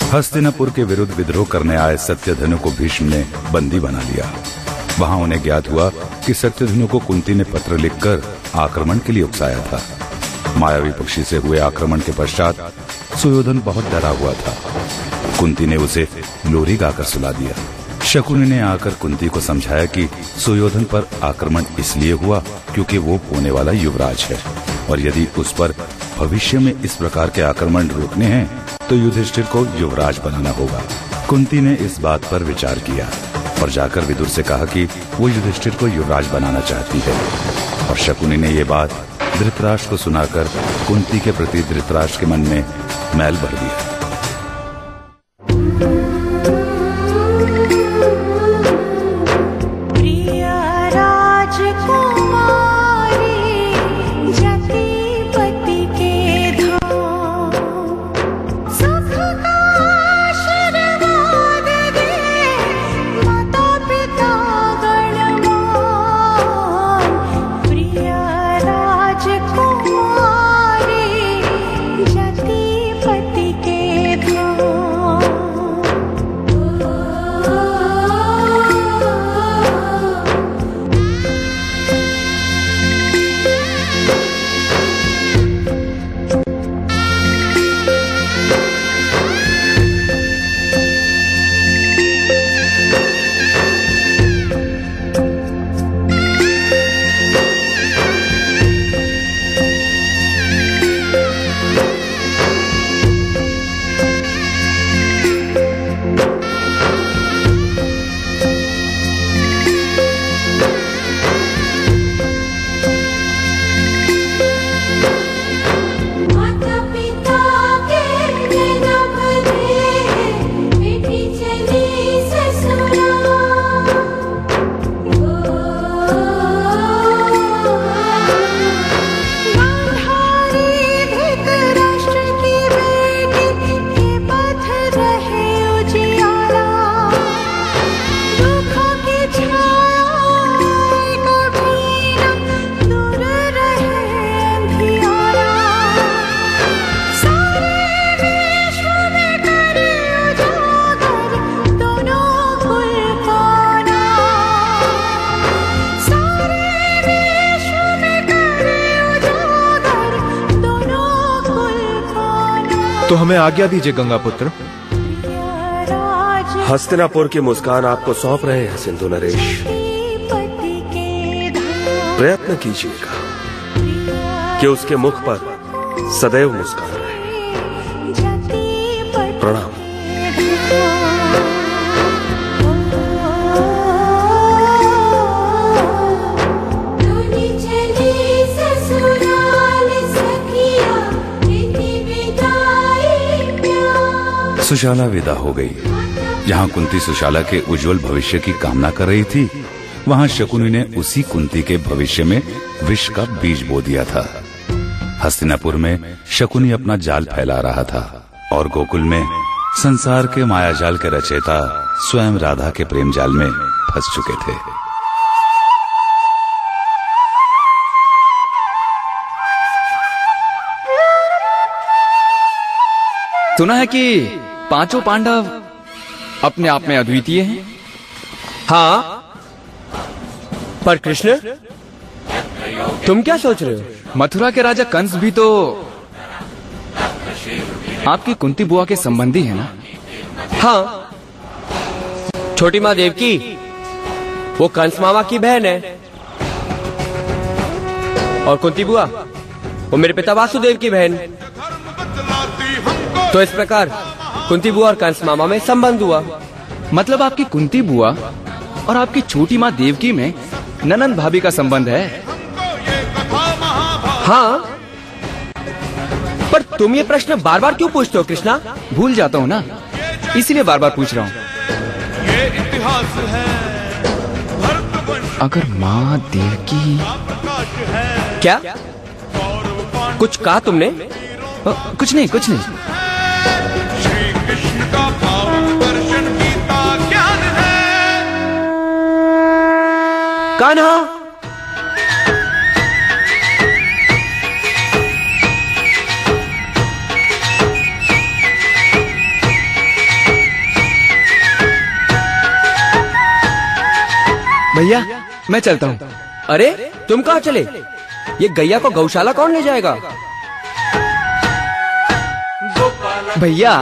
हस्तिनापुर के विरुद्ध विद्रोह करने आए सत्यधनु को भीष्म ने बंदी बना लिया। वहां उन्हें ज्ञात हुआ कि सत्यधनु को कुंती ने पत्र लिखकर आक्रमण के लिए उकसाया था। मायावी पक्षी से हुए आक्रमण के पश्चात सुयोधन बहुत डरा हुआ था। कुंती ने उसे लोरी गाकर सुला दिया। शकुनी ने आकर कुंती को समझाया कि सुयोधन पर आक्रमण इसलिए हुआ क्योंकि वो होने वाला युवराज है और यदि उस पर भविष्य में इस प्रकार के आक्रमण रोकने हैं तो युधिष्ठिर को युवराज बनाना होगा। कुंती ने इस बात पर विचार किया और जाकर विदुर से कहा कि वो युधिष्ठिर को युवराज बनाना चाहती है। और शकुनी ने ये बात धृतराष्ट्र को सुनाकर कुंती के प्रति धृतराष्ट्र के मन में मैल भर दिया। तो हमें आज्ञा दीजिए गंगापुत्र। हस्तिनापुर की मुस्कान आपको सौंप रहे हैं सिंधु नरेश। प्रयत्न कीजिएगा कि उसके मुख पर सदैव मुस्कान रहे। प्रणाम। सुशाला विदा हो गई। जहाँ कुंती सुशाला के उज्जवल भविष्य की कामना कर रही थी, वहाँ शकुनी ने उसी कुंती के भविष्य में विष का बीज बो दिया था। हस्तिनापुर में शकुनी अपना जाल फैला रहा था और गोकुल में संसार के मायाजाल के रचयिता स्वयं राधा के प्रेम जाल में फंस चुके थे। सुना है कि पांचों पांडव अपने आप में अद्वितीय हैं। हाँ, पर कृष्ण तुम क्या सोच रहे हो? मथुरा के राजा कंस भी तो आपकी कुंती बुआ के संबंधी है ना? हाँ, छोटी माँ देवकी वो कंस मामा की बहन है और कुंती बुआ वो मेरे पिता वासुदेव की बहन। तो इस प्रकार कुंती बुआ और कंस मामा में संबंध हुआ। मतलब आपकी कुंती बुआ और आपकी छोटी माँ देवकी में ननंद भाभी का संबंध है? हाँ, पर तुम ये प्रश्न बार बार क्यों पूछते हो कृष्णा? भूल जाता हूँ ना, इसीलिए बार बार पूछ रहा हूँ। अगर माँ देवकी। क्या कुछ कहा तुमने? कुछ नहीं, कुछ नहीं। कान्हा, भैया मैं चलता हूँ। अरे तुम कहाँ चले? ये गैया को गौशाला कौन ले जाएगा? भैया